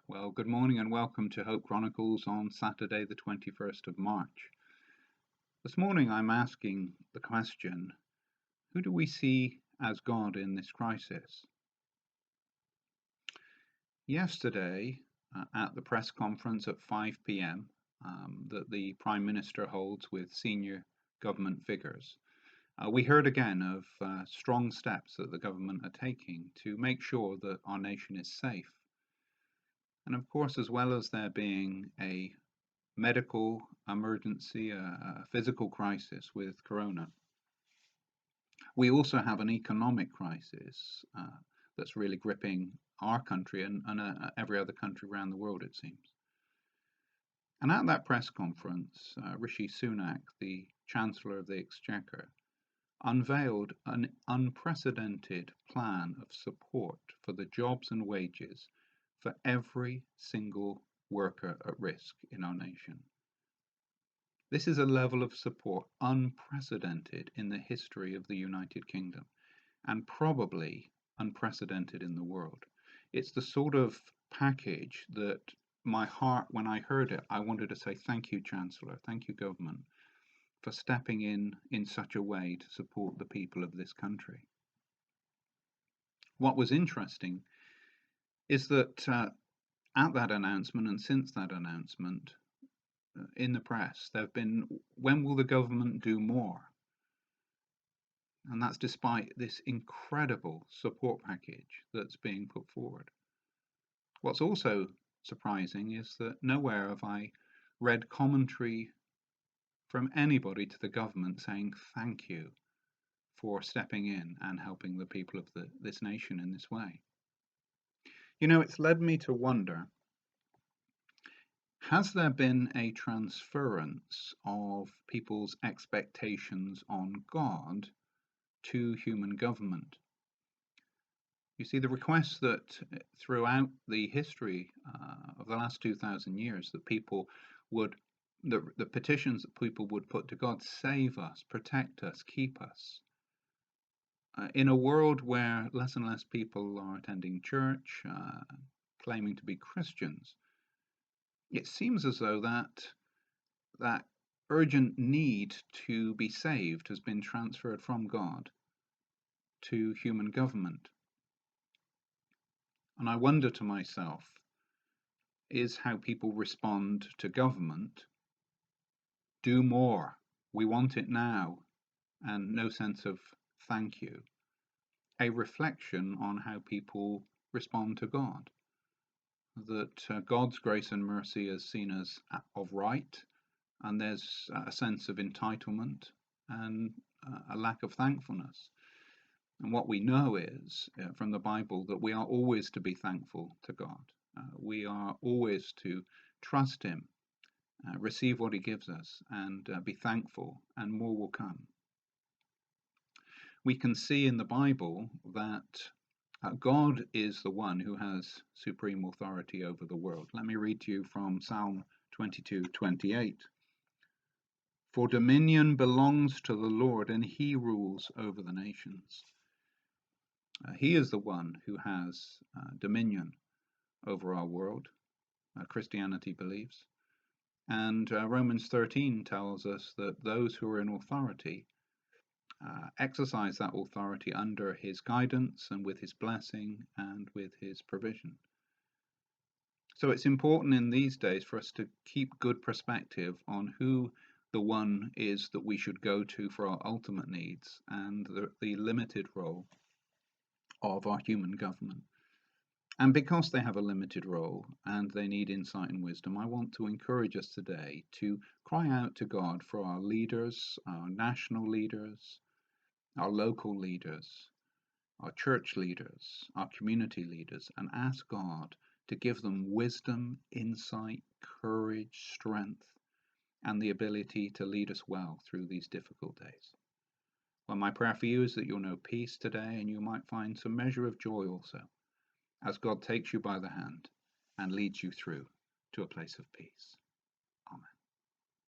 Well, good morning and welcome to Hope Chronicles on Saturday, the 21st of March. This morning I'm asking the question, who do we see as God in this crisis? Yesterday, at the press conference at 5 p.m. That the Prime Minister holds with senior government figures, we heard again of strong steps that the government are taking to make sure that our nation is safe. And of course, as well as there being a medical emergency, a physical crisis with corona, we also have an economic crisis that's really gripping our country and every other country around the world, it seems. And at that press conference, Rishi Sunak, the Chancellor of the Exchequer, unveiled an unprecedented plan of support for the jobs and wages for every single worker at risk in our nation. This is a level of support unprecedented in the history of the United Kingdom and probably unprecedented in the world. It's the sort of package that my heart, when I heard it, I wanted to say thank you, Chancellor, thank you, government, for stepping in such a way to support the people of this country. What was interesting is that at that announcement and since that announcement, in the press, there have been, when will the government do more? And that's despite this incredible support package that's being put forward. What's also surprising is that nowhere have I read commentary from anybody to the government saying thank you for stepping in and helping the people of this nation in this way. You know, it's led me to wonder, has there been a transference of people's expectations on God to human government? You see, the requests that throughout the history of the last 2,000 years that people would, the petitions that people would put to God, save us, protect us, keep us. In a world where less and less people are attending church, claiming to be Christians, it seems as though that urgent need to be saved has been transferred from God to human government. And I wonder to myself, is how people respond to government, do more, we want it now, and no sense of thank you, a reflection on how people respond to God? That God's grace and mercy is seen as of right, and there's a sense of entitlement and a lack of thankfulness. And what we know is from the Bible that we are always to be thankful to God. We are always to trust Him, receive what He gives us, and be thankful, and more will come. We can see in the Bible that God is the one who has supreme authority over the world. Let me read to you from Psalm 22:28. For dominion belongs to the Lord, and He rules over the nations. He is the one who has dominion over our world, Christianity believes. And Romans 13 tells us that those who are in authority exercise that authority under His guidance and with His blessing and with His provision. So it's important in these days for us to keep good perspective on who the one is that we should go to for our ultimate needs and the limited role of our human government. And because they have a limited role and they need insight and wisdom, I want to encourage us today to cry out to God for our leaders, our national leaders, our local leaders, our church leaders, our community leaders, and ask God to give them wisdom, insight, courage, strength, and the ability to lead us well through these difficult days. Well, my prayer for you is that you'll know peace today, and you might find some measure of joy also, as God takes you by the hand and leads you through to a place of peace.